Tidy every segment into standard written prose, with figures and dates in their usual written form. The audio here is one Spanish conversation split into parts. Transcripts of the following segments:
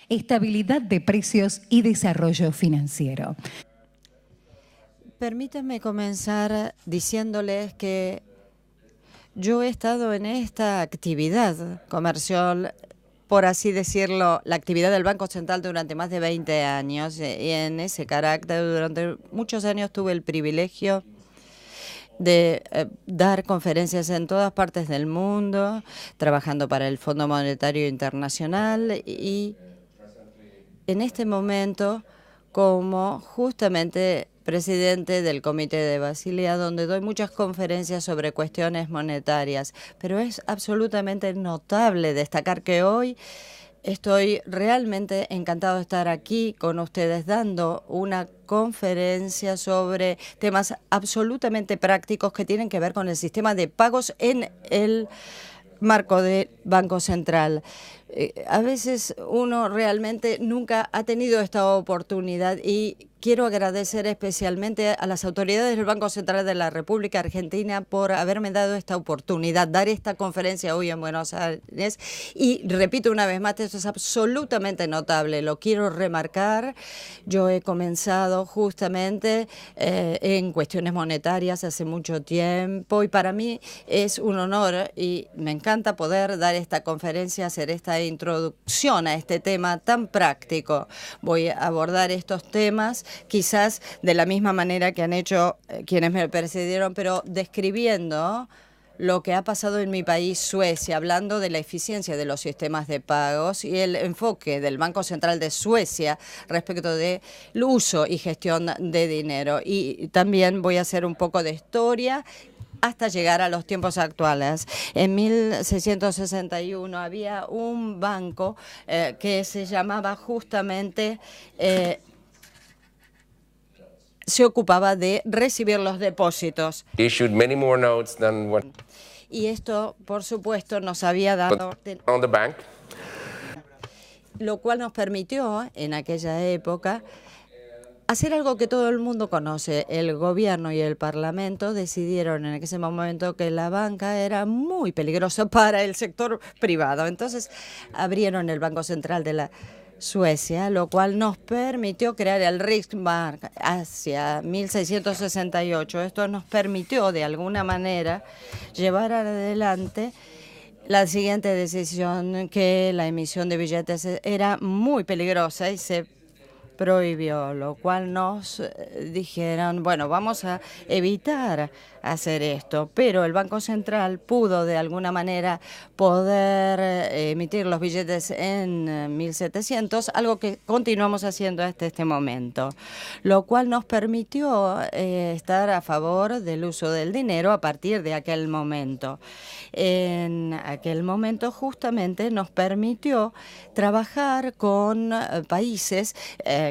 estabilidad de precios y desarrollo financiero. Permítanme comenzar diciéndoles que yo he estado en esta actividad comercial, por así decirlo, la actividad del Banco Central durante más de 20 años. Y en ese carácter, durante muchos años tuve el privilegio de dar conferencias en todas partes del mundo, trabajando para el Fondo Monetario Internacional y en este momento como justamente presidente del Comité de Basilea, donde doy muchas conferencias sobre cuestiones monetarias. Pero es absolutamente notable destacar que hoy estoy realmente encantado de estar aquí con ustedes dando una conferencia sobre temas absolutamente prácticos que tienen que ver con el sistema de pagos en el marco del Banco Central. A veces uno realmente nunca ha tenido esta oportunidad y quiero agradecer especialmente a las autoridades del Banco Central de la República Argentina por haberme dado esta oportunidad, dar esta conferencia hoy en Buenos Aires. Y repito una vez más, esto es absolutamente notable, lo quiero remarcar. Yo he comenzado justamente en cuestiones monetarias hace mucho tiempo y para mí es un honor y me encanta poder dar esta conferencia, hacer esta introducción a este tema tan práctico. Voy a abordar estos temas quizás de la misma manera que han hecho quienes me precedieron, pero describiendo lo que ha pasado en mi país, Suecia, hablando de la eficiencia de los sistemas de pagos y el enfoque del Banco Central de Suecia respecto del uso y gestión de dinero. Y también voy a hacer un poco de historia hasta llegar a los tiempos actuales. En 1661 había un banco que se llamaba justamente se ocupaba de recibir los depósitos. Y esto, por supuesto, nos había dado lo cual nos permitió, en aquella época, hacer algo que todo el mundo conoce. El gobierno y el parlamento decidieron en ese momento que la banca era muy peligrosa para el sector privado. Entonces, abrieron el Banco Central de la Suecia, lo cual nos permitió crear el Riksbank hacia 1668. Esto nos permitió, de alguna manera, llevar adelante la siguiente decisión, que la emisión de billetes era muy peligrosa y se prohibió, lo cual nos dijeron, bueno, vamos a evitar hacer esto, pero el Banco Central pudo de alguna manera poder emitir los billetes en 1700, algo que continuamos haciendo hasta este momento, lo cual nos permitió estar a favor del uso del dinero a partir de aquel momento. En aquel momento justamente nos permitió trabajar con países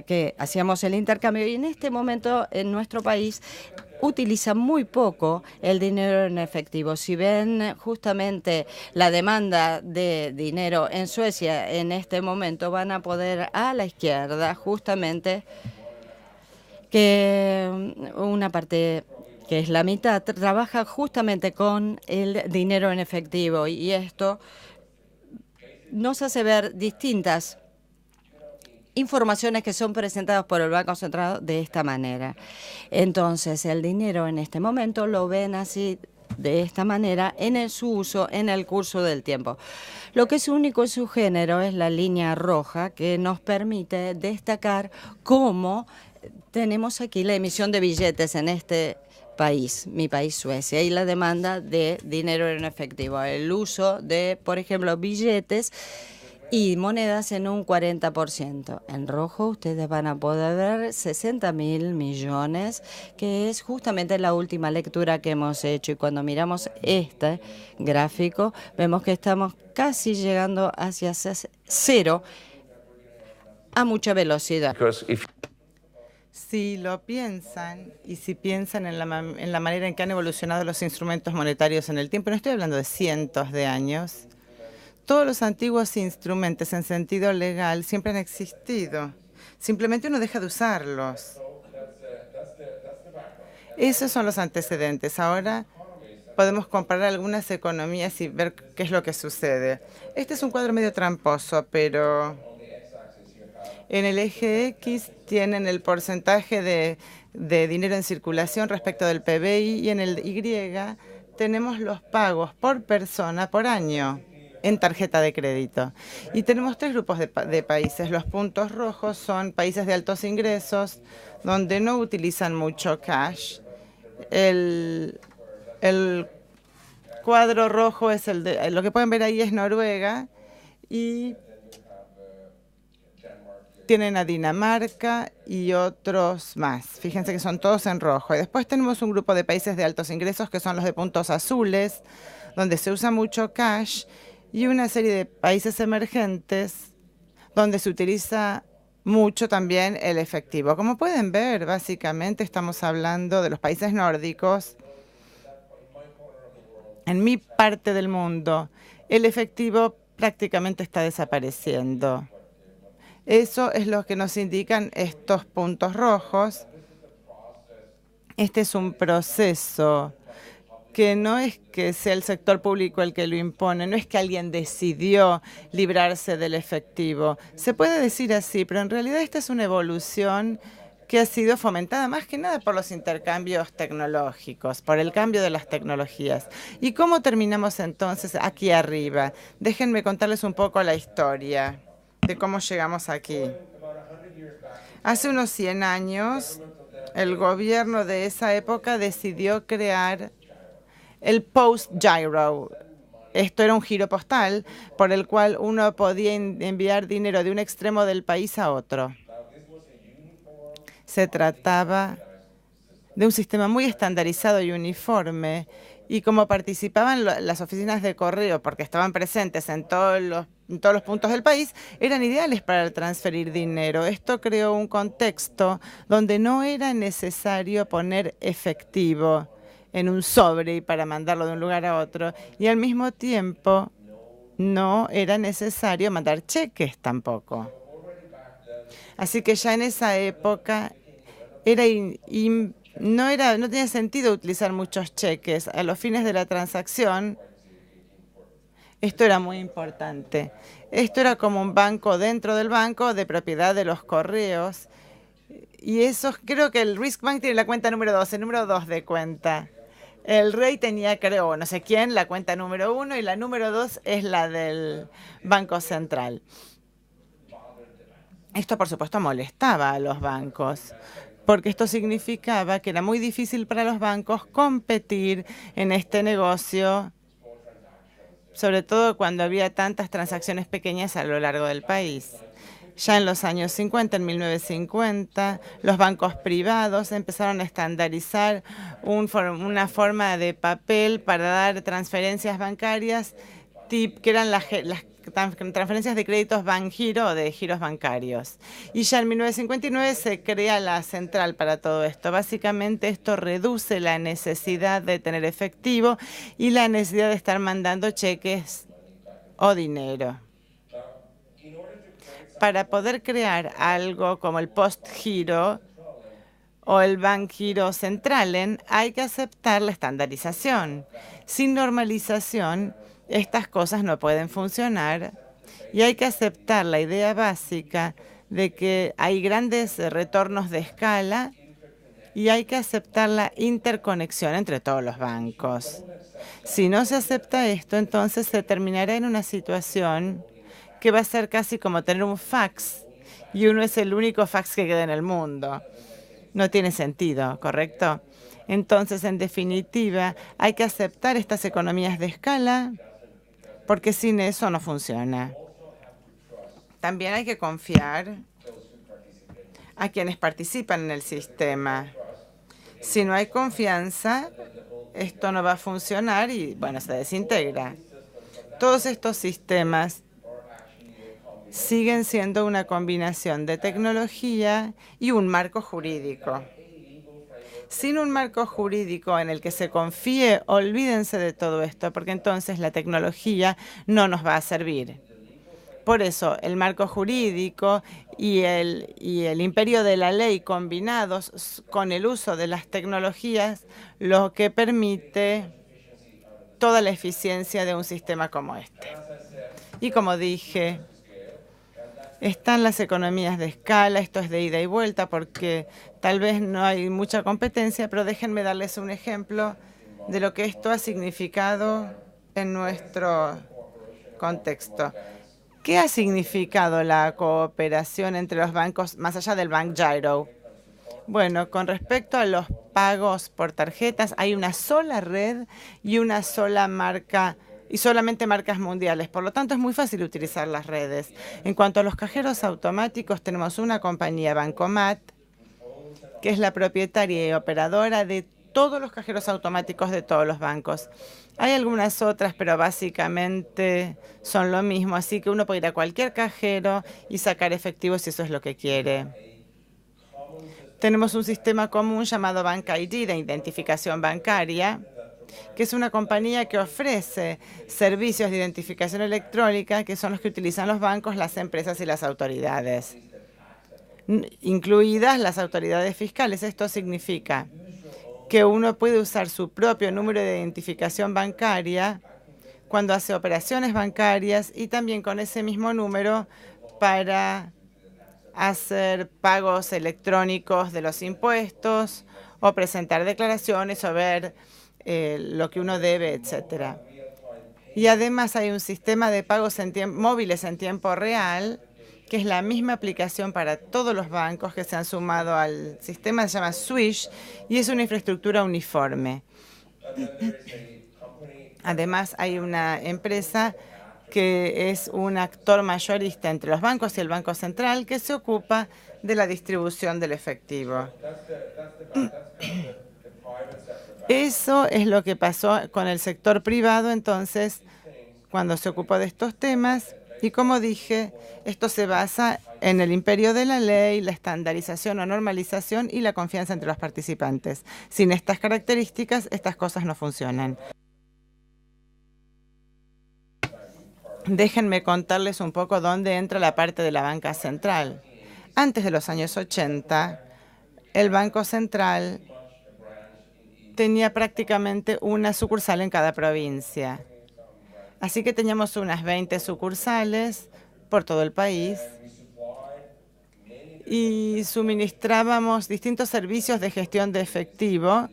que hacíamos el intercambio y en este momento en nuestro país utiliza muy poco el dinero en efectivo. Si ven justamente la demanda de dinero en Suecia en este momento, van a poder a la izquierda justamente que una parte que es la mitad trabaja justamente con el dinero en efectivo y esto nos hace ver distintas informaciones que son presentadas por el Banco Central de esta manera. Entonces, el dinero en este momento lo ven así, de esta manera, en su uso en el curso del tiempo. Lo que es único en su género es la línea roja que nos permite destacar cómo tenemos aquí la emisión de billetes en este país, mi país Suecia, y la demanda de dinero en efectivo, el uso de, por ejemplo, billetes y monedas en un 40%. En rojo ustedes van a poder ver 60.000 millones, que es justamente la última lectura que hemos hecho. Y cuando miramos este gráfico, vemos que estamos casi llegando hacia cero a mucha velocidad. Si lo piensan y si piensan en la manera en que han evolucionado los instrumentos monetarios en el tiempo, no estoy hablando de cientos de años, todos los antiguos instrumentos en sentido legal siempre han existido. Simplemente uno deja de usarlos. Esos son los antecedentes. Ahora podemos comparar algunas economías y ver qué es lo que sucede. Este es un cuadro medio tramposo, pero En el eje X tienen el porcentaje de dinero en circulación respecto del PBI y en el Y tenemos los pagos por persona por año en tarjeta de crédito. Y tenemos tres grupos de países. Los puntos rojos son países de altos ingresos, donde no utilizan mucho cash. El cuadro rojo es lo que pueden ver ahí es Noruega, y tienen a Dinamarca y otros más. Fíjense que son todos en rojo. Y después tenemos un grupo de países de altos ingresos, que son los de puntos azules, donde se usa mucho cash, y una serie de países emergentes, donde se utiliza mucho también el efectivo. Como pueden ver, básicamente estamos hablando de los países nórdicos. En mi parte del mundo, el efectivo prácticamente está desapareciendo. Eso es lo que nos indican estos puntos rojos. Este es un proceso que no es que sea el sector público el que lo impone, no es que alguien decidió librarse del efectivo. Se puede decir así, pero en realidad esta es una evolución que ha sido fomentada más que nada por los intercambios tecnológicos, por el cambio de las tecnologías. ¿Y cómo terminamos entonces aquí arriba? Déjenme contarles un poco la historia de cómo llegamos aquí. Hace unos 100 años, el gobierno de esa época decidió crear el Post Giro. Esto era un giro postal por el cual uno podía enviar dinero de un extremo del país a otro. Se trataba de un sistema muy estandarizado y uniforme, y como participaban las oficinas de correo, porque estaban presentes en todos los puntos del país, eran ideales para transferir dinero. Esto creó un contexto donde no era necesario poner efectivo en un sobre para mandarlo de un lugar a otro, y al mismo tiempo no era necesario mandar cheques tampoco. Así que ya en esa época no tenía sentido utilizar muchos cheques. A los fines de la transacción, esto era muy importante. Esto era como un banco dentro del banco, de propiedad de los correos. Y eso, creo que el Risk Bank tiene la cuenta número 2, el número 2 de cuenta. El rey tenía, creo, no sé quién, la cuenta número 1, y la número 2 es la del Banco Central. Esto, por supuesto, molestaba a los bancos, porque esto significaba que era muy difícil para los bancos competir en este negocio, sobre todo cuando había tantas transacciones pequeñas a lo largo del país. Ya en los años 50, en 1950, los bancos privados empezaron a estandarizar una forma de papel para dar transferencias bancarias, que eran las transferencias de créditos Banjiro o de giros bancarios. Y ya en 1959 se crea la central para todo esto. Básicamente esto reduce la necesidad de tener efectivo y la necesidad de estar mandando cheques o dinero. Para poder crear algo como el Postgiro o el Bankgiro Centralen, hay que aceptar la estandarización. Sin normalización, estas cosas no pueden funcionar, y hay que aceptar la idea básica de que hay grandes retornos de escala, y hay que aceptar la interconexión entre todos los bancos. Si no se acepta esto, entonces se terminará en una situación que va a ser casi como tener un fax, y uno es el único fax que queda en el mundo. No tiene sentido, ¿correcto? Entonces, en definitiva, hay que aceptar estas economías de escala, porque sin eso no funciona. También hay que confiar a quienes participan en el sistema. Si no hay confianza, esto no va a funcionar y, bueno, se desintegra. Todos estos sistemas siguen siendo una combinación de tecnología y un marco jurídico. Sin un marco jurídico en el que se confíe, olvídense de todo esto, porque entonces la tecnología no nos va a servir. Por eso, el marco jurídico y el imperio de la ley combinados con el uso de las tecnologías, lo que permite toda la eficiencia de un sistema como este. Y como dije, Están las economías de escala, esto es de ida y vuelta porque tal vez no hay mucha competencia, pero déjenme darles un ejemplo de lo que esto ha significado en nuestro contexto. ¿Qué ha significado la cooperación entre los bancos más allá del Bank Gyro? Bueno, con respecto a los pagos por tarjetas, hay una sola red y una sola marca y solamente marcas mundiales. Por lo tanto, es muy fácil utilizar las redes. En cuanto a los cajeros automáticos, tenemos una compañía, Bancomat, que es la propietaria y operadora de todos los cajeros automáticos de todos los bancos. Hay algunas otras, pero básicamente son lo mismo, así que uno puede ir a cualquier cajero y sacar efectivo si eso es lo que quiere. Tenemos un sistema común llamado Bank ID de identificación bancaria, que es una compañía que ofrece servicios de identificación electrónica, que son los que utilizan los bancos, las empresas y las autoridades, incluidas las autoridades fiscales. Esto significa que uno puede usar su propio número de identificación bancaria cuando hace operaciones bancarias y también con ese mismo número para hacer pagos electrónicos de los impuestos o presentar declaraciones o ver lo que uno debe, etcétera. Y además hay un sistema de pagos móviles en tiempo real, que es la misma aplicación para todos los bancos que se han sumado al sistema, se llama Swish, y es una infraestructura uniforme. Además, hay una empresa que es un actor mayorista entre los bancos y el Banco Central que se ocupa de la distribución del efectivo. Eso es lo que pasó con el sector privado, entonces, cuando se ocupó de estos temas. Y como dije, esto se basa en el imperio de la ley, la estandarización o normalización y la confianza entre los participantes. Sin estas características, estas cosas no funcionan. Déjenme contarles un poco dónde entra la parte de la banca central. Antes de los años 80, el Banco Central tenía prácticamente una sucursal en cada provincia. Así que teníamos unas 20 sucursales por todo el país y suministrábamos distintos servicios de gestión de efectivo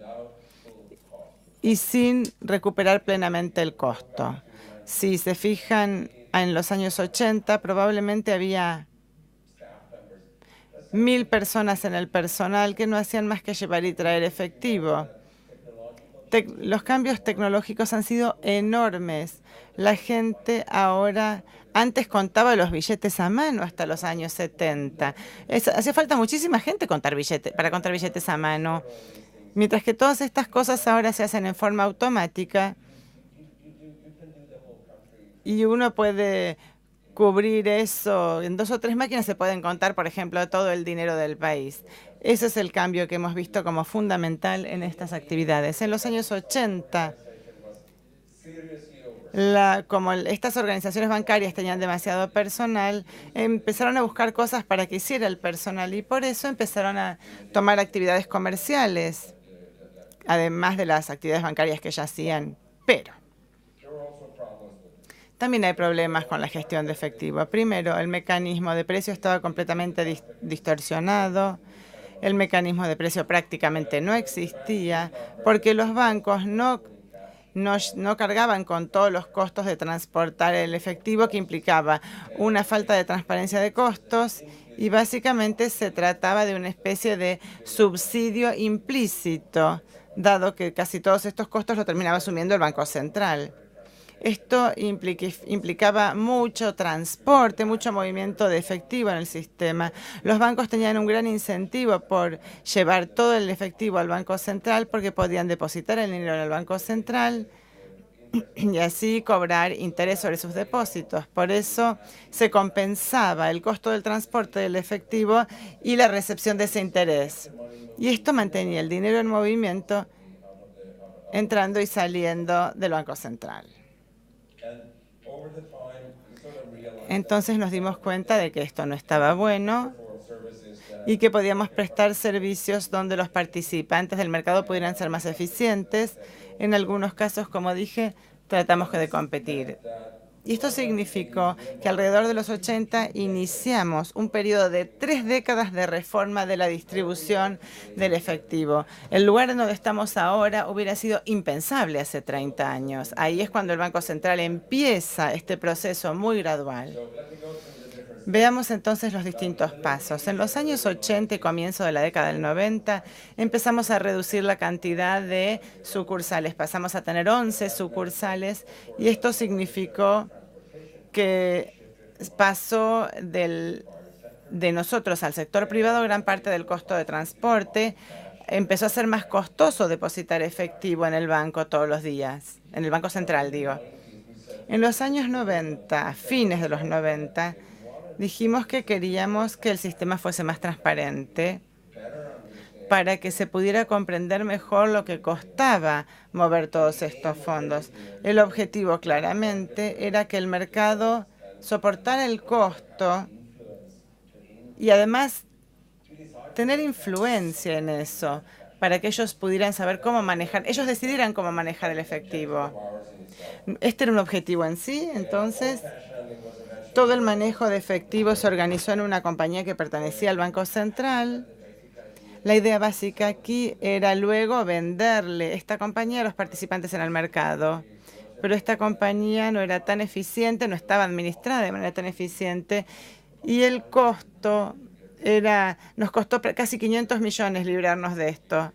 y sin recuperar plenamente el costo. Si se fijan, en los años 80 probablemente había 1.000 personas en el personal que no hacían más que llevar y traer efectivo. Los cambios tecnológicos han sido enormes. La gente ahora, antes contaba los billetes a mano hasta los años 70. Hacía falta muchísima gente para contar billetes a mano. Mientras que todas estas cosas ahora se hacen en forma automática y uno puede cubrir eso. En 2 o 3 máquinas se pueden contar, por ejemplo, todo el dinero del país. Ese es el cambio que hemos visto como fundamental en estas actividades. En los años 80, como estas organizaciones bancarias tenían demasiado personal, empezaron a buscar cosas para que hiciera el personal y por eso empezaron a tomar actividades comerciales, además de las actividades bancarias que ya hacían. Pero también hay problemas con la gestión de efectivo. Primero, el mecanismo de precio estaba completamente distorsionado. El mecanismo de precio prácticamente no existía porque los bancos no cargaban con todos los costos de transportar el efectivo, que implicaba una falta de transparencia de costos y básicamente se trataba de una especie de subsidio implícito, dado que casi todos estos costos lo terminaba asumiendo el Banco Central. Esto implicaba mucho transporte, mucho movimiento de efectivo en el sistema. Los bancos tenían un gran incentivo por llevar todo el efectivo al Banco Central porque podían depositar el dinero en el Banco Central y así cobrar interés sobre sus depósitos. Por eso se compensaba el costo del transporte del efectivo y la recepción de ese interés. Y esto mantenía el dinero en movimiento entrando y saliendo del Banco Central. Entonces nos dimos cuenta de que esto no estaba bueno y que podíamos prestar servicios donde los participantes del mercado pudieran ser más eficientes. En algunos casos, como dije, tratamos de competir. Y esto significó que alrededor de los 80 iniciamos un periodo de 3 décadas de reforma de la distribución del efectivo. El lugar en donde estamos ahora hubiera sido impensable hace 30 años. Ahí es cuando el Banco Central empieza este proceso muy gradual. Veamos entonces los distintos pasos. En los años 80 y comienzo de la década del 90, empezamos a reducir la cantidad de sucursales. Pasamos a tener 11 sucursales y esto significó que pasó de nosotros al sector privado gran parte del costo de transporte. Empezó a ser más costoso depositar efectivo en el banco todos los días, en el Banco Central, digo. En los años 90, a fines de los 90, dijimos que queríamos que el sistema fuese más transparente para que se pudiera comprender mejor lo que costaba mover todos estos fondos. El objetivo claramente era que el mercado soportara el costo y además tener influencia en eso para que ellos pudieran saber cómo manejar, ellos decidieran cómo manejar el efectivo. Este era un objetivo en sí, entonces todo el manejo de efectivo se organizó en una compañía que pertenecía al Banco Central. La idea básica aquí era luego venderle esta compañía a los participantes en el mercado. Pero esta compañía no era tan eficiente, no estaba administrada de manera tan eficiente y el costo nos costó casi 500 millones librarnos de esto.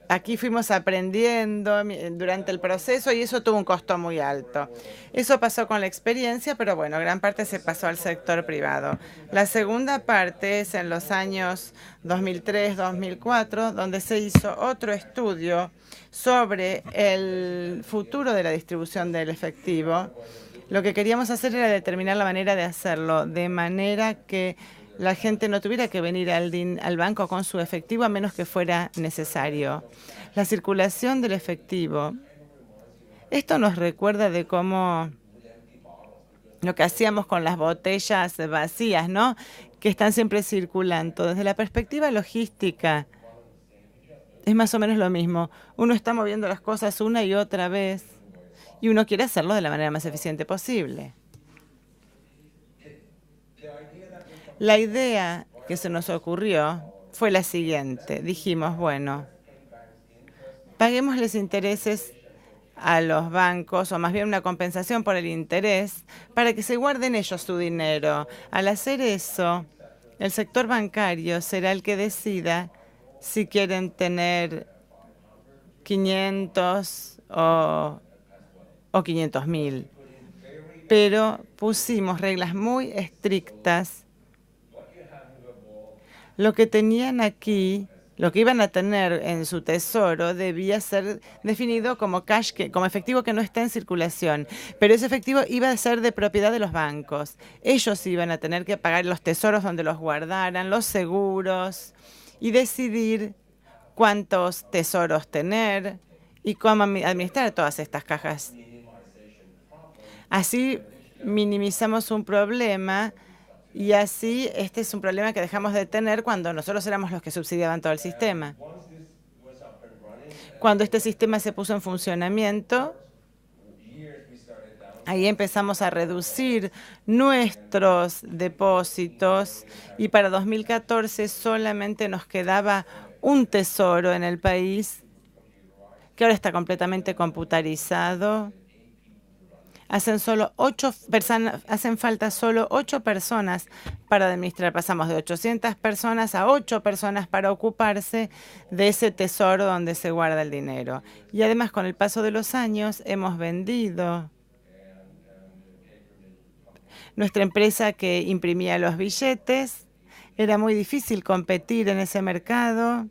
Aquí fuimos aprendiendo durante el proceso y eso tuvo un costo muy alto. Eso pasó con la experiencia, pero bueno, gran parte se pasó al sector privado. La segunda parte es en los años 2003-2004, donde se hizo otro estudio sobre el futuro de la distribución del efectivo. Lo que queríamos hacer era determinar la manera de hacerlo, de manera que la gente no tuviera que venir al banco con su efectivo a menos que fuera necesario. La circulación del efectivo. Esto nos recuerda de cómo lo que hacíamos con las botellas vacías, ¿no? Que están siempre circulando. Desde la perspectiva logística, es más o menos lo mismo. Uno está moviendo las cosas una y otra vez y uno quiere hacerlo de la manera más eficiente posible. La idea que se nos ocurrió fue la siguiente. Dijimos, bueno, paguémosles intereses a los bancos, o más bien una compensación por el interés, para que se guarden ellos su dinero. Al hacer eso, el sector bancario será el que decida si quieren tener 500 o 500.000. Pero pusimos reglas muy estrictas. Lo que tenían aquí, lo que iban a tener en su tesoro, debía ser definido como cash, como efectivo que no está en circulación. Pero ese efectivo iba a ser de propiedad de los bancos. Ellos iban a tener que pagar los tesoros donde los guardaran, los seguros, y decidir cuántos tesoros tener y cómo administrar todas estas cajas. Así minimizamos un problema. Y así, este es un problema que dejamos de tener cuando nosotros éramos los que subsidiaban todo el sistema. Cuando este sistema se puso en funcionamiento, ahí empezamos a reducir nuestros depósitos y para 2014 solamente nos quedaba un tesoro en el país, que ahora está completamente computarizado. Hacen falta solo 8 personas para administrar. Pasamos de 800 personas a 8 personas para ocuparse de ese tesoro donde se guarda el dinero. Y además, con el paso de los años, hemos vendido nuestra empresa que imprimía los billetes. Era muy difícil competir en ese mercado.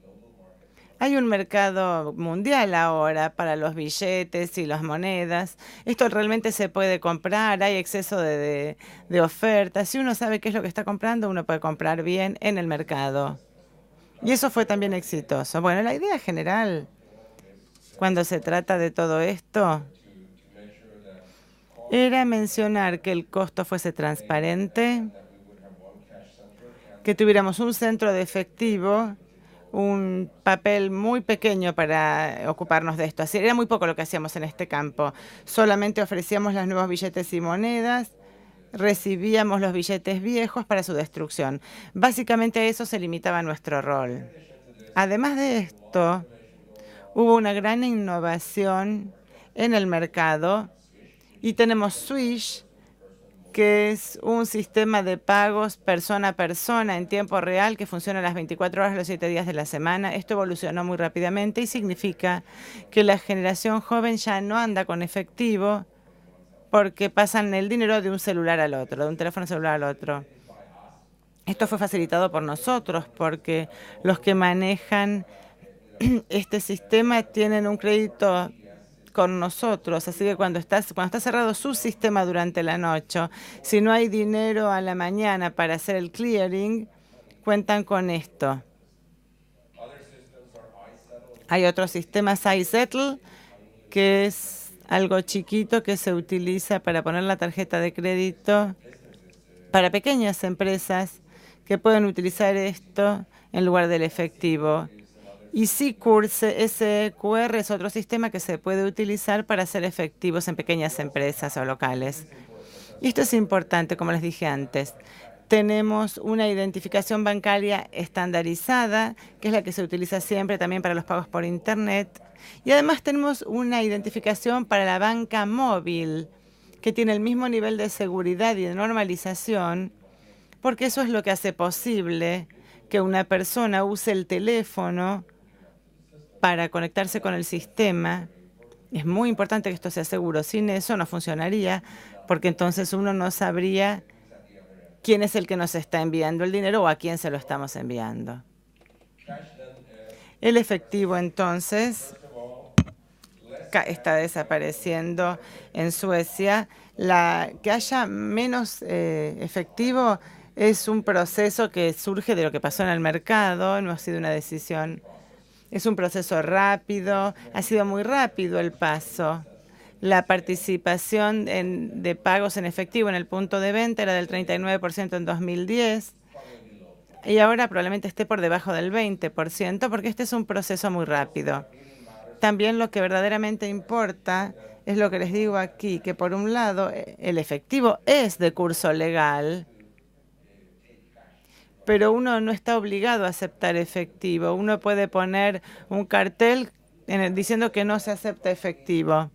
Hay un mercado mundial ahora para los billetes y las monedas. Esto realmente se puede comprar, hay exceso de ofertas. Si uno sabe qué es lo que está comprando, uno puede comprar bien en el mercado. Y eso fue también exitoso. Bueno, la idea general, cuando se trata de todo esto, era mencionar que el costo fuese transparente, que tuviéramos un centro de efectivo, un papel muy pequeño para ocuparnos de esto. Así era muy poco lo que hacíamos en este campo. Solamente ofrecíamos los nuevos billetes y monedas, recibíamos los billetes viejos para su destrucción. Básicamente a eso se limitaba nuestro rol. Además de esto, hubo una gran innovación en el mercado y tenemos Swish, que es un sistema de pagos persona a persona en tiempo real que funciona las 24 horas los 7 días de la semana. Esto evolucionó muy rápidamente y significa que la generación joven ya no anda con efectivo porque pasan el dinero de un celular al otro, de un teléfono celular al otro. Esto fue facilitado por nosotros porque los que manejan este sistema tienen un crédito con nosotros, así que cuando está cerrado su sistema durante la noche, si no hay dinero a la mañana para hacer el clearing, cuentan con esto. Hay otros sistemas iSettle, que es algo chiquito que se utiliza para poner la tarjeta de crédito para pequeñas empresas que pueden utilizar esto en lugar del efectivo. Y SeQR es otro sistema que se puede utilizar para hacer efectivos en pequeñas empresas o locales. Y esto es importante, como les dije antes. Tenemos una identificación bancaria estandarizada, que es la que se utiliza siempre también para los pagos por Internet. Y además tenemos una identificación para la banca móvil, que tiene el mismo nivel de seguridad y de normalización, porque eso es lo que hace posible que una persona use el teléfono para conectarse con el sistema. Es muy importante que esto sea seguro. Sin eso no funcionaría, porque entonces uno no sabría quién es el que nos está enviando el dinero o a quién se lo estamos enviando. El efectivo, entonces, está desapareciendo en Suecia. Que haya menos efectivo es un proceso que surge de lo que pasó en el mercado, no ha sido una decisión. Es un proceso rápido, ha sido muy rápido el paso. La participación de pagos en efectivo en el punto de venta era del 39% en 2010 y ahora probablemente esté por debajo del 20% porque este es un proceso muy rápido. También lo que verdaderamente importa es lo que les digo aquí, que por un lado el efectivo es de curso legal, pero uno no está obligado a aceptar efectivo. Uno puede poner un cartel diciendo que no se acepta efectivo.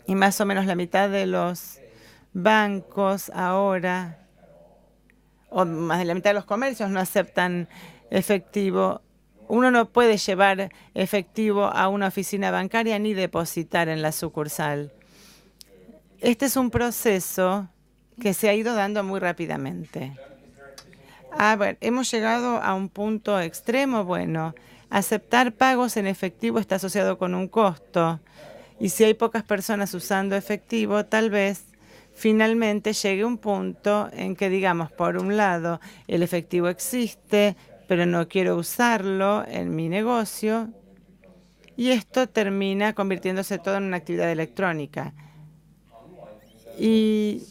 Y más o menos la mitad de los bancos ahora, o más de la mitad de los comercios, no aceptan efectivo. Uno no puede llevar efectivo a una oficina bancaria ni depositar en la sucursal. Este es un proceso que se ha ido dando muy rápidamente. Bueno, hemos llegado a un punto extremo. Bueno, aceptar pagos en efectivo está asociado con un costo. Y si hay pocas personas usando efectivo, tal vez finalmente llegue un punto en que digamos, por un lado, el efectivo existe, pero no quiero usarlo en mi negocio. Y esto termina convirtiéndose todo en una actividad electrónica. Y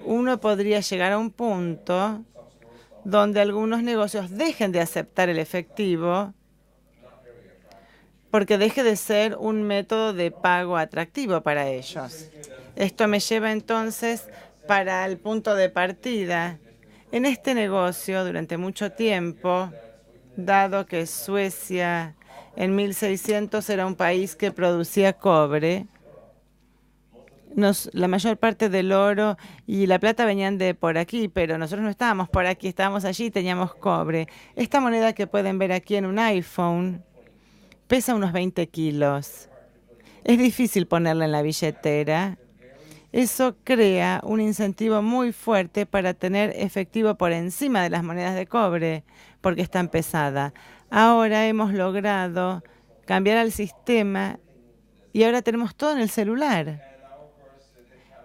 uno podría llegar a un punto donde algunos negocios dejen de aceptar el efectivo porque deje de ser un método de pago atractivo para ellos. Esto me lleva entonces para el punto de partida. En este negocio, durante mucho tiempo, dado que Suecia en 1600 era un país que producía cobre, la mayor parte del oro y la plata venían de por aquí, pero nosotros no estábamos por aquí, estábamos allí y teníamos cobre. Esta moneda que pueden ver aquí en un iPhone pesa unos 20 kilos. Es difícil ponerla en la billetera. Eso crea un incentivo muy fuerte para tener efectivo por encima de las monedas de cobre, porque es tan pesada. Ahora hemos logrado cambiar al sistema y ahora tenemos todo en el celular.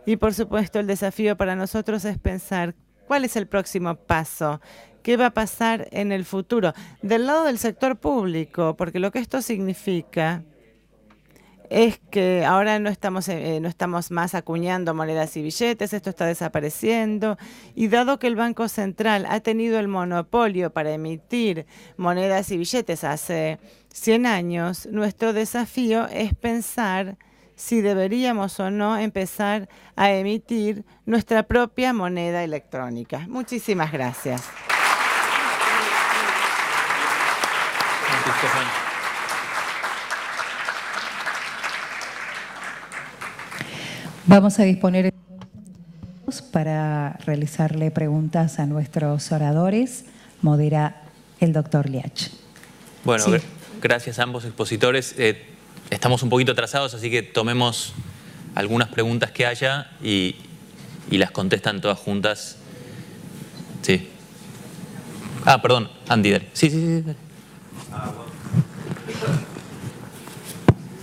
Y por supuesto el desafío para nosotros es pensar cuál es el próximo paso, qué va a pasar en el futuro, del lado del sector público, porque lo que esto significa es que ahora no estamos más acuñando monedas y billetes, esto está desapareciendo, y dado que el Banco Central ha tenido el monopolio para emitir monedas y billetes hace 100 años, nuestro desafío es pensar si deberíamos o no empezar a emitir nuestra propia moneda electrónica. Muchísimas gracias. Vamos a disponer para realizarle preguntas a nuestros oradores. Modera el doctor Liach. Bueno, Sí. Gracias a ambos expositores. Estamos un poquito atrasados, así que tomemos algunas preguntas que haya y las contestan todas juntas. Sí. Ah, perdón, Andy, dale. Sí.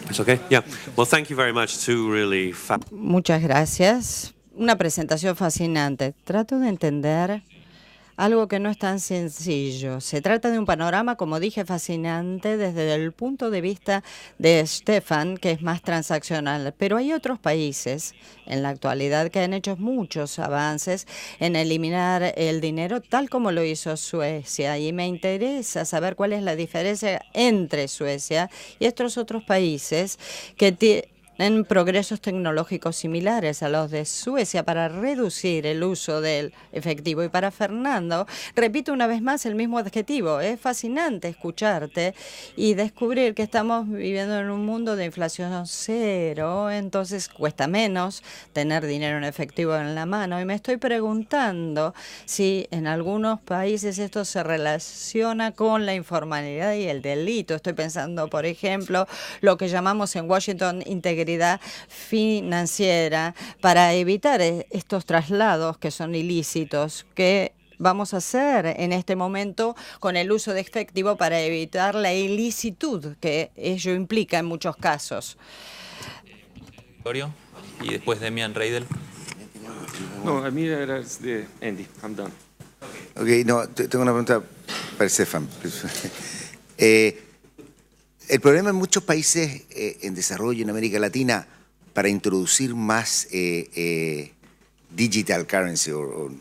It's okay. Yeah. Well, thank you very much. Two really Muchas gracias. Una presentación fascinante. Trato de entender algo que no es tan sencillo. Se trata de un panorama, como dije, fascinante desde el punto de vista de Stefan, que es más transaccional. Pero hay otros países en la actualidad que han hecho muchos avances en eliminar el dinero, tal como lo hizo Suecia. Y me interesa saber cuál es la diferencia entre Suecia y estos otros países que tienen progresos tecnológicos similares a los de Suecia para reducir el uso del efectivo. Y para Fernando, repito una vez más el mismo adjetivo. Es fascinante escucharte y descubrir que estamos viviendo en un mundo de inflación cero, entonces cuesta menos tener dinero en efectivo en la mano. Y me estoy preguntando si en algunos países esto se relaciona con la informalidad y el delito. Estoy pensando, por ejemplo, lo que llamamos en Washington integridad financiera para evitar estos traslados que son ilícitos. ¿Qué vamos a hacer en este momento con el uso de efectivo para evitar la ilicitud que ello implica en muchos casos? Y después Demian Reidel. No, a mí era de Andy. I'm done. Ok, no, tengo una pregunta para Stefan. El problema en muchos países en desarrollo en América Latina para introducir más digital currency o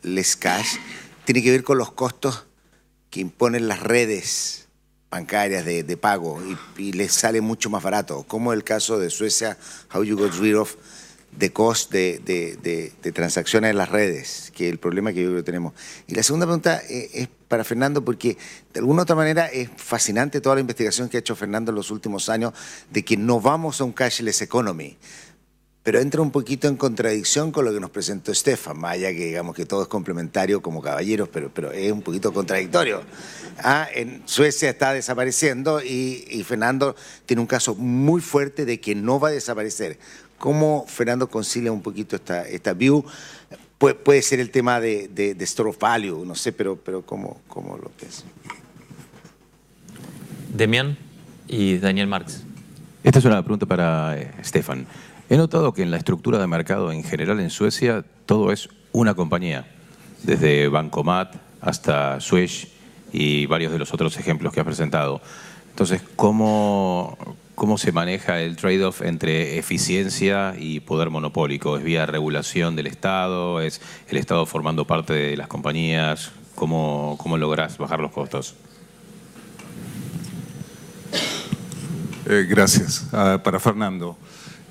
less cash tiene que ver con los costos que imponen las redes bancarias de pago y les sale mucho más barato, como el caso de Suecia, how you got rid of the cost de transacciones en las redes, que es el problema que yo creo que tenemos. Y la segunda pregunta es para Fernando, porque de alguna otra manera es fascinante toda la investigación que ha hecho Fernando en los últimos años de que no vamos a un cashless economy, pero entra un poquito en contradicción con lo que nos presentó Stefan, más allá que digamos que todo es complementario como caballeros, pero es un poquito contradictorio. En Suecia está desapareciendo y Fernando tiene un caso muy fuerte de que no va a desaparecer. ¿Cómo Fernando concilia un poquito esta view? Puede ser el tema de store of value, no sé, pero ¿cómo lo piensas? Demian y Daniel Marx. Esta es una pregunta para Stefan. He notado que en la estructura de mercado en general en Suecia todo es una compañía, desde Bancomat hasta Swish y varios de los otros ejemplos que has presentado. Entonces, ¿cómo se maneja el trade-off entre eficiencia y poder monopólico? ¿Es vía regulación del Estado? ¿Es el Estado formando parte de las compañías? ¿Cómo lográs bajar los costos? Gracias. Para Fernando.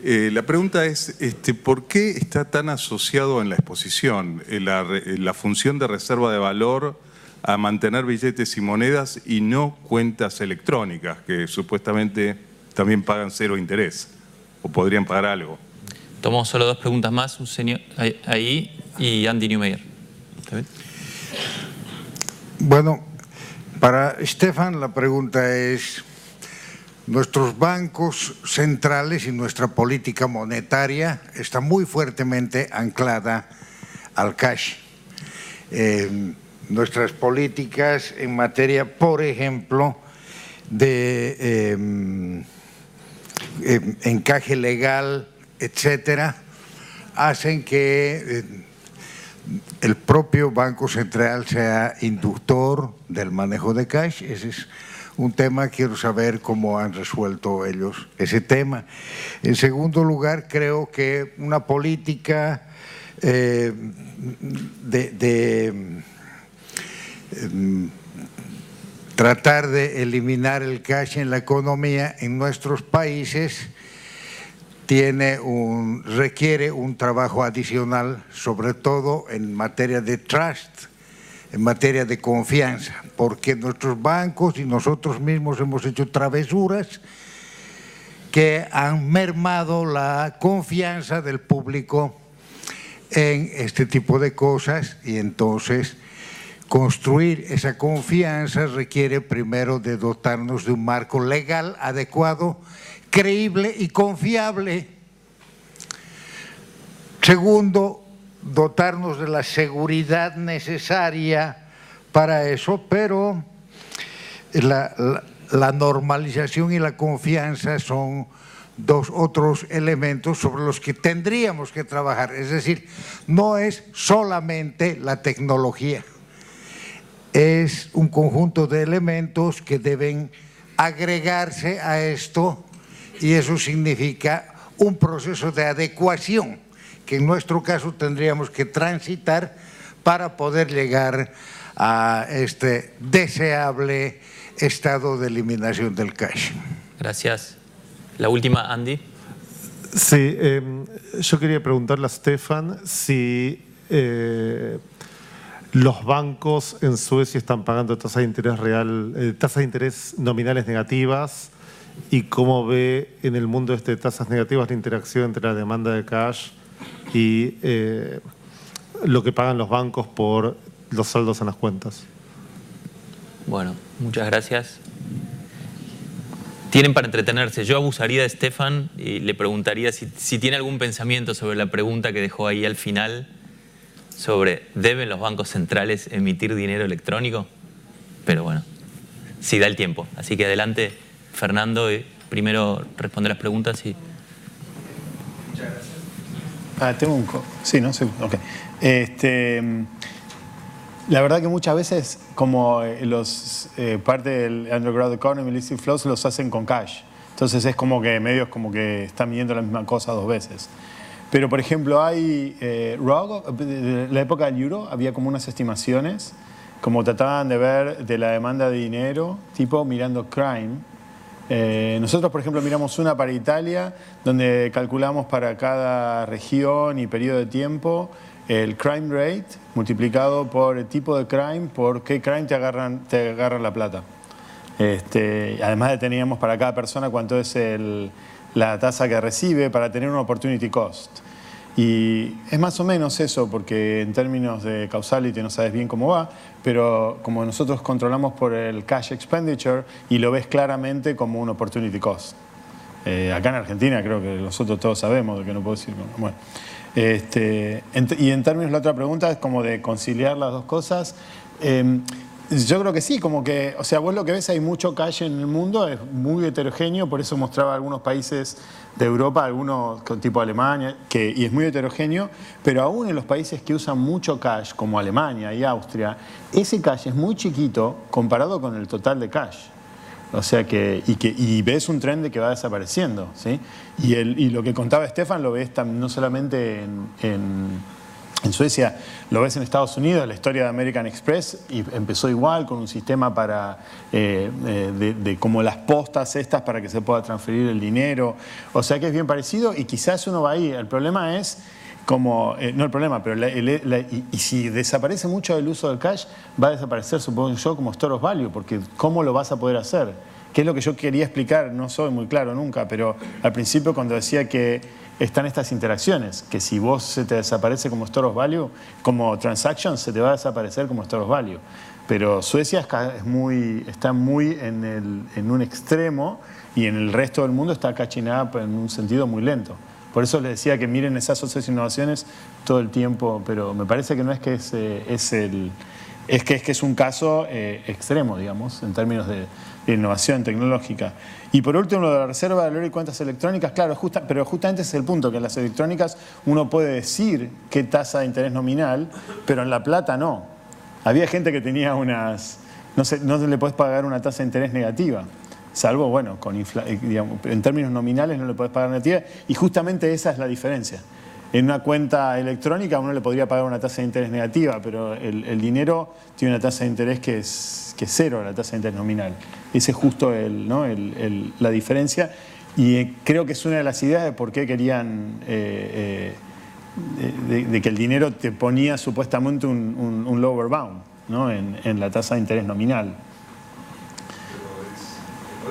La pregunta es, ¿por qué está tan asociado en la exposición la función de reserva de valor a mantener billetes y monedas y no cuentas electrónicas, que supuestamente también pagan cero interés o podrían pagar algo? Tomamos solo dos preguntas más, un señor ahí y Andy Neumeyer. ¿Está bien? Bueno, para Stefan la pregunta es: nuestros bancos centrales y nuestra política monetaria está muy fuertemente anclada al cash. Nuestras políticas en materia, por ejemplo, de encaje legal, etcétera, hacen que el propio Banco Central sea inductor del manejo de cash. Ese es un tema, quiero saber cómo han resuelto ellos ese tema. En segundo lugar, creo que una política tratar de eliminar el cash en la economía en nuestros países requiere un trabajo adicional, sobre todo en materia de trust, en materia de confianza, porque nuestros bancos y nosotros mismos hemos hecho travesuras que han mermado la confianza del público en este tipo de cosas, y entonces construir esa confianza requiere primero de dotarnos de un marco legal adecuado, creíble y confiable. Segundo, dotarnos de la seguridad necesaria para eso, pero la normalización y la confianza son dos otros elementos sobre los que tendríamos que trabajar. Es decir, no es solamente la tecnología, es un conjunto de elementos que deben agregarse a esto, y eso significa un proceso de adecuación que en nuestro caso tendríamos que transitar para poder llegar a este deseable estado de eliminación del cash. Gracias. La última, Andy. Sí, yo quería preguntarle a Stefan si los bancos en Suecia están pagando tasas de interés tasas de interés nominales negativas, y cómo ve en el mundo de tasas negativas la interacción entre la demanda de cash y lo que pagan los bancos por los saldos en las cuentas. Bueno, muchas gracias. Tienen para entretenerse. Yo abusaría de Stefan y le preguntaría si tiene algún pensamiento sobre la pregunta que dejó ahí al final sobre ¿deben los bancos centrales emitir dinero electrónico? Pero bueno, sí da el tiempo. Así que adelante, Fernando, primero responde las preguntas y... Muchas gracias. Tengo un... Sí, ¿no? Sí, ok. La verdad que muchas veces, como parte del underground economy, illicit flows, los hacen con cash. Entonces es como que medios como que están midiendo la misma cosa dos veces. Pero, por ejemplo, hay en la época del euro había como unas estimaciones, como trataban de ver de la demanda de dinero, tipo mirando crime. Nosotros, por ejemplo, miramos una para Italia, donde calculamos para cada región y periodo de tiempo el crime rate multiplicado por el tipo de crime, por qué crime te agarran la plata. Además teníamos para cada persona cuánto es la tasa que recibe para tener un opportunity cost. Y es más o menos eso, porque en términos de causality no sabes bien cómo va, pero como nosotros controlamos por el cash expenditure y lo ves claramente como un opportunity cost. Acá en Argentina creo que nosotros todos sabemos, de que no puedo decir. Bueno. Y en términos de la otra pregunta, es como de conciliar las dos cosas. Yo creo que sí, como que, o sea, vos lo que ves, hay mucho cash en el mundo, es muy heterogéneo, por eso mostraba algunos países de Europa, algunos tipo Alemania, y es muy heterogéneo, pero aún en los países que usan mucho cash, como Alemania y Austria, ese cash es muy chiquito comparado con el total de cash. O sea y ves un tren de que va desapareciendo, ¿sí? Y lo que contaba Stefan lo ves no solamente en Suecia, lo ves en Estados Unidos, la historia de American Express, y empezó igual con un sistema para de como las postas estas para que se pueda transferir el dinero. O sea que es bien parecido y quizás uno va ahí. El problema es como, no el problema, pero y si desaparece mucho el uso del cash, va a desaparecer, supongo yo, como store of value, porque ¿cómo lo vas a poder hacer? ¿Qué es lo que yo quería explicar? No soy muy claro nunca, pero al principio cuando decía que están estas interacciones, que si vos se te desaparece como store of value, como transaction, se te va a desaparecer como store of value. Pero Suecia está muy en un extremo y en el resto del mundo está catching up en un sentido muy lento. Por eso les decía que miren esas otras innovaciones todo el tiempo, pero me parece que no es que es un caso extremo, digamos, en términos de innovación tecnológica. Y por último, lo de la reserva de valor y cuentas electrónicas, claro, pero justamente ese es el punto, que en las electrónicas uno puede decir qué tasa de interés nominal, pero en la plata no. Había gente que tenía no no se le puedes pagar una tasa de interés negativa. Salvo, bueno, digamos, en términos nominales no le podés pagar negativa, y justamente esa es la diferencia. En una cuenta electrónica uno le podría pagar una tasa de interés negativa, pero el dinero tiene una tasa de interés que es cero, la tasa de interés nominal. Ese es justo la diferencia, y creo que es una de las ideas de por qué querían de que el dinero te ponía supuestamente un lower bound, ¿no? en la tasa de interés nominal.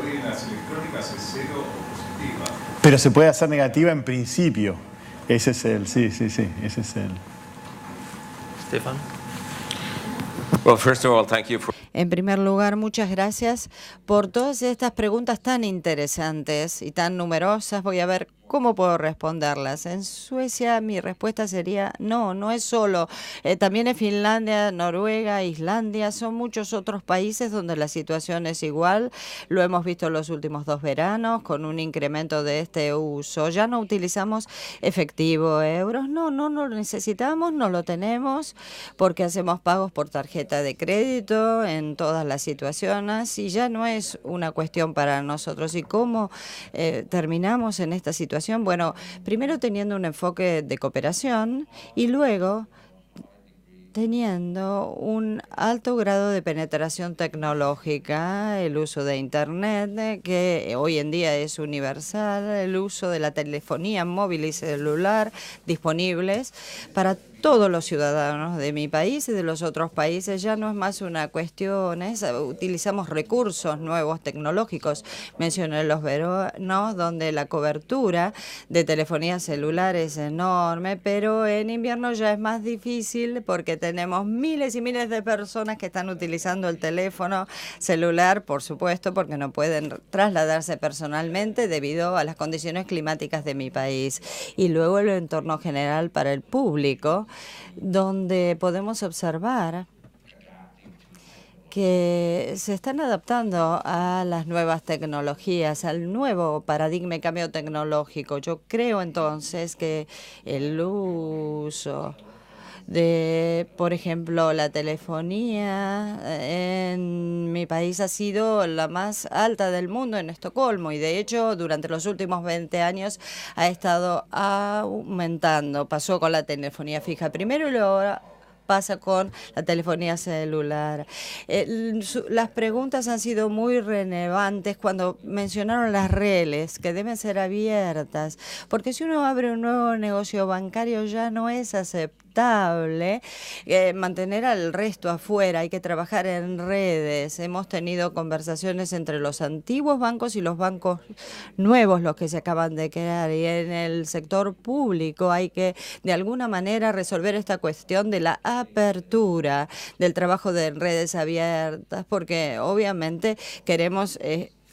En las electrónicas es cero o positiva. Pero se puede hacer negativa en principio. Ese es sí, ese es el. Stefan. Well, first of all, thank you for... En primer lugar, muchas gracias por todas estas preguntas tan interesantes y tan numerosas. Voy a ver cómo puedo responderlas. En Suecia mi respuesta sería no es solo. También en Finlandia, Noruega, Islandia, son muchos otros países donde la situación es igual. Lo hemos visto en los últimos 2 veranos con un incremento de este uso. Ya no utilizamos efectivo, euros. No lo necesitamos, no lo tenemos porque hacemos pagos por tarjeta de crédito en todas las situaciones y ya no es una cuestión para nosotros. ¿Y cómo terminamos en esta situación? Bueno, primero teniendo un enfoque de cooperación y luego teniendo un alto grado de penetración tecnológica, el uso de Internet, que hoy en día es universal, el uso de la telefonía móvil y celular disponibles para todos los ciudadanos de mi país y de los otros países. Ya no es más una cuestión, utilizamos recursos nuevos tecnológicos. Mencioné los veranos donde la cobertura de telefonía celular es enorme, pero en invierno ya es más difícil porque tenemos miles y miles de personas que están utilizando el teléfono celular, por supuesto, porque no pueden trasladarse personalmente debido a las condiciones climáticas de mi país. Y luego el entorno general para el público, donde podemos observar que se están adaptando a las nuevas tecnologías, al nuevo paradigma y cambio tecnológico. Yo creo entonces que el uso de, por ejemplo, la telefonía en mi país ha sido la más alta del mundo en Estocolmo y de hecho durante los últimos 20 años ha estado aumentando. Pasó con la telefonía fija primero y luego pasa con la telefonía celular. Las preguntas han sido muy relevantes cuando mencionaron las redes que deben ser abiertas, porque si uno abre un nuevo negocio bancario ya no es aceptable mantener al resto afuera, hay que trabajar en redes. Hemos tenido conversaciones entre los antiguos bancos y los bancos nuevos, los que se acaban de crear, y en el sector público hay que de alguna manera resolver esta cuestión de la apertura del trabajo de redes abiertas, porque obviamente queremos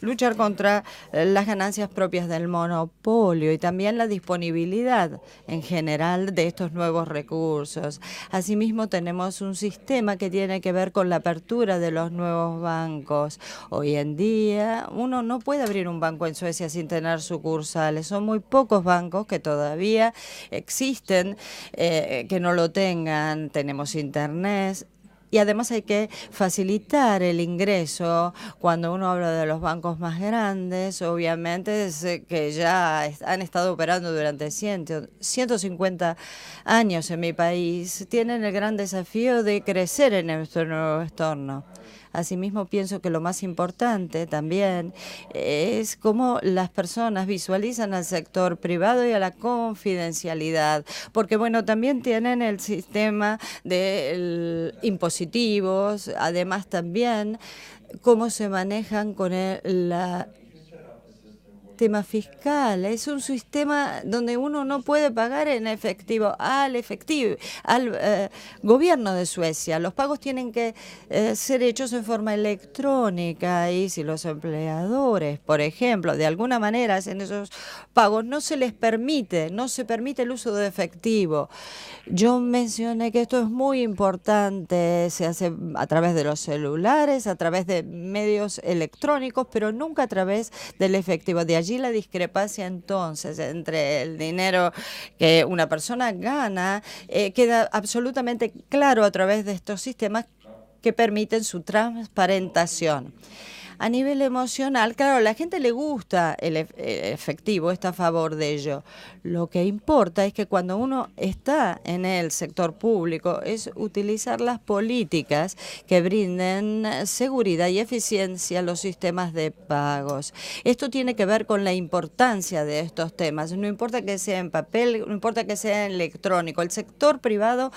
luchar contra las ganancias propias del monopolio y también la disponibilidad en general de estos nuevos recursos. Asimismo, tenemos un sistema que tiene que ver con la apertura de los nuevos bancos. Hoy en día, uno no puede abrir un banco en Suecia sin tener sucursales. Son muy pocos bancos que todavía existen, que no lo tengan. Tenemos Internet. Y además hay que facilitar el ingreso. Cuando uno habla de los bancos más grandes, obviamente es que ya han estado operando durante 150 años en mi país, tienen el gran desafío de crecer en nuestro nuevo entorno. Asimismo, pienso que lo más importante también es cómo las personas visualizan al sector privado y a la confidencialidad, porque bueno, también tienen el sistema de impositivos, además también cómo se manejan con la tema fiscal. Es un sistema donde uno no puede pagar en efectivo al gobierno de Suecia. Los pagos tienen que ser hechos en forma electrónica y si los empleadores, por ejemplo, de alguna manera hacen esos pagos, no se permite el uso de efectivo. Yo mencioné que esto es muy importante, se hace a través de los celulares, a través de medios electrónicos, pero nunca a través del efectivo. De allí la discrepancia entonces entre el dinero que una persona gana, queda absolutamente claro a través de estos sistemas que permiten su transparentación. A nivel emocional, claro, a la gente le gusta el efectivo, está a favor de ello. Lo que importa es que cuando uno está en el sector público es utilizar las políticas que brinden seguridad y eficiencia a los sistemas de pagos. Esto tiene que ver con la importancia de estos temas. No importa que sea en papel, no importa que sea en electrónico. El sector privado,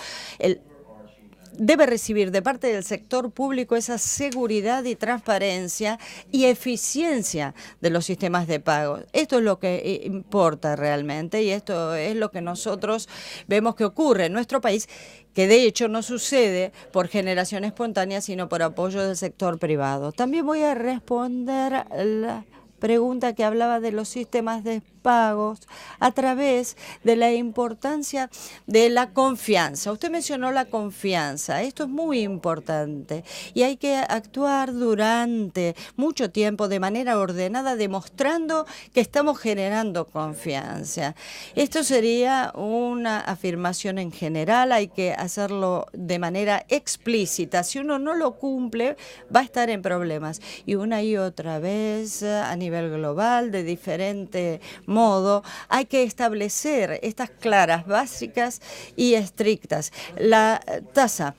debe recibir de parte del sector público esa seguridad y transparencia y eficiencia de los sistemas de pago. Esto es lo que importa realmente y esto es lo que nosotros vemos que ocurre en nuestro país, que de hecho no sucede por generación espontánea, sino por apoyo del sector privado. También voy a responder la pregunta que hablaba de los sistemas de pagos a través de la importancia de la confianza. Usted mencionó la confianza. Esto es muy importante y hay que actuar durante mucho tiempo de manera ordenada, demostrando que estamos generando confianza. Esto sería una afirmación en general. Hay que hacerlo de manera explícita. Si uno no lo cumple, va a estar en problemas. Y una y otra vez, a nivel global, de diferente modo, hay que establecer estas claras, básicas y estrictas. La tasa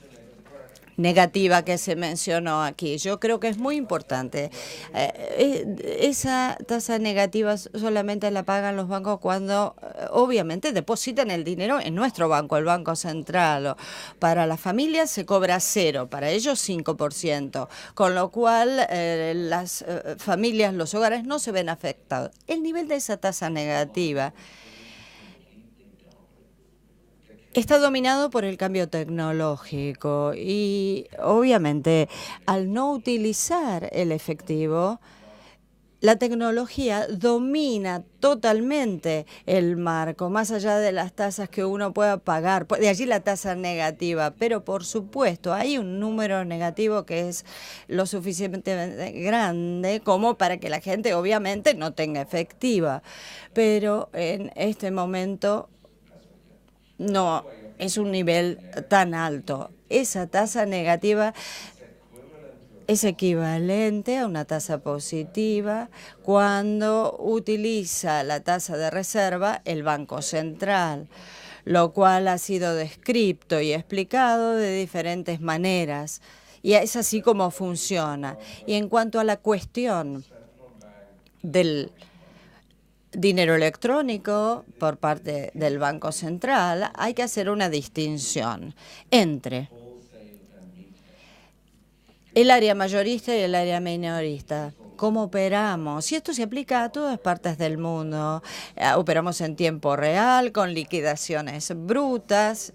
negativa que se mencionó aquí, yo creo que es muy importante. Esa tasa negativa solamente la pagan los bancos cuando obviamente depositan el dinero en nuestro banco, el Banco Central. Para las familias se cobra 0, para ellos 5%, con lo cual las familias, los hogares no se ven afectados. El nivel de esa tasa negativa está dominado por el cambio tecnológico y obviamente al no utilizar el efectivo, la tecnología domina totalmente el marco, más allá de las tasas que uno pueda pagar, de allí la tasa negativa, pero por supuesto hay un número negativo que es lo suficientemente grande como para que la gente obviamente no tenga efectiva, pero en este momento no es un nivel tan alto. Esa tasa negativa es equivalente a una tasa positiva cuando utiliza la tasa de reserva el Banco Central, lo cual ha sido descrito y explicado de diferentes maneras. Y es así como funciona. Y en cuanto a la cuestión del dinero electrónico por parte del Banco Central, hay que hacer una distinción entre el área mayorista y el área minorista. ¿Cómo operamos? Y esto se aplica a todas partes del mundo. Operamos en tiempo real, con liquidaciones brutas.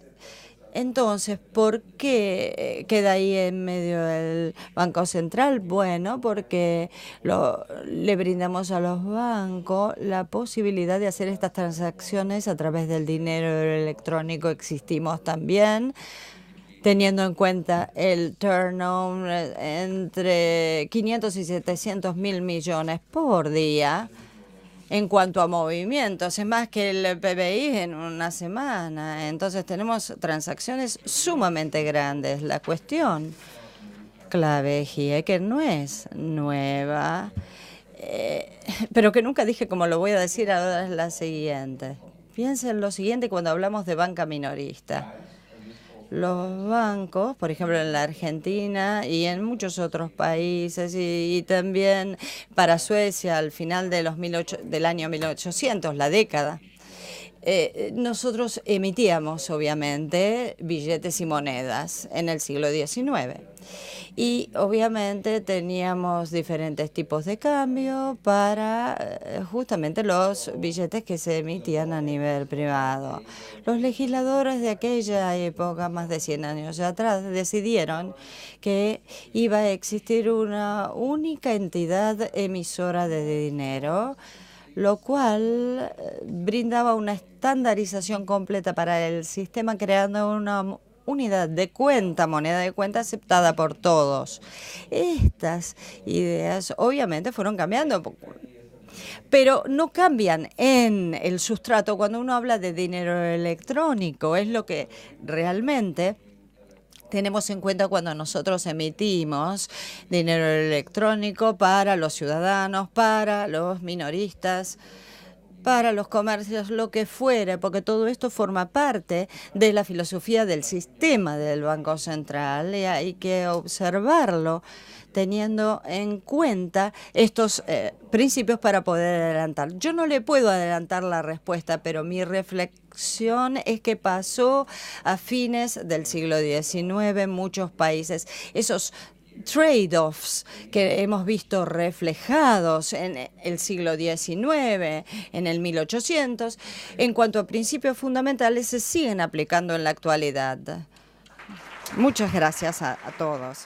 Entonces, ¿por qué queda ahí en medio el Banco Central? Bueno, porque le brindamos a los bancos la posibilidad de hacer estas transacciones a través del dinero electrónico. Existimos también, teniendo en cuenta el turnover entre 500 y 700 mil millones por día. En cuanto a movimientos, es más que el PBI en una semana. Entonces tenemos transacciones sumamente grandes. La cuestión clave, GIE, que no es nueva, pero que nunca dije como lo voy a decir ahora, es la siguiente. Piensen lo siguiente cuando hablamos de banca minorista. Los bancos, por ejemplo, en la Argentina y en muchos otros países, y también para Suecia al final de del año 1800, la década, nosotros emitíamos, obviamente, billetes y monedas en el siglo XIX. Y obviamente teníamos diferentes tipos de cambio para justamente los billetes que se emitían a nivel privado. Los legisladores de aquella época, más de 100 años atrás, decidieron que iba a existir una única entidad emisora de dinero, lo cual brindaba una estandarización completa para el sistema, creando una unidad de cuenta, moneda de cuenta aceptada por todos. Estas ideas obviamente fueron cambiando, pero no cambian en el sustrato cuando uno habla de dinero electrónico. Es lo que realmente tenemos en cuenta cuando nosotros emitimos dinero electrónico para los ciudadanos, para los minoristas, para los comercios, lo que fuere, porque todo esto forma parte de la filosofía del sistema del Banco Central y hay que observarlo teniendo en cuenta estos principios para poder adelantar. Yo no le puedo adelantar la respuesta, pero mi reflexión es que pasó a fines del siglo XIX en muchos países. Esos trade-offs que hemos visto reflejados en el siglo XIX, en el 1800, en cuanto a principios fundamentales, se siguen aplicando en la actualidad. Muchas gracias a todos.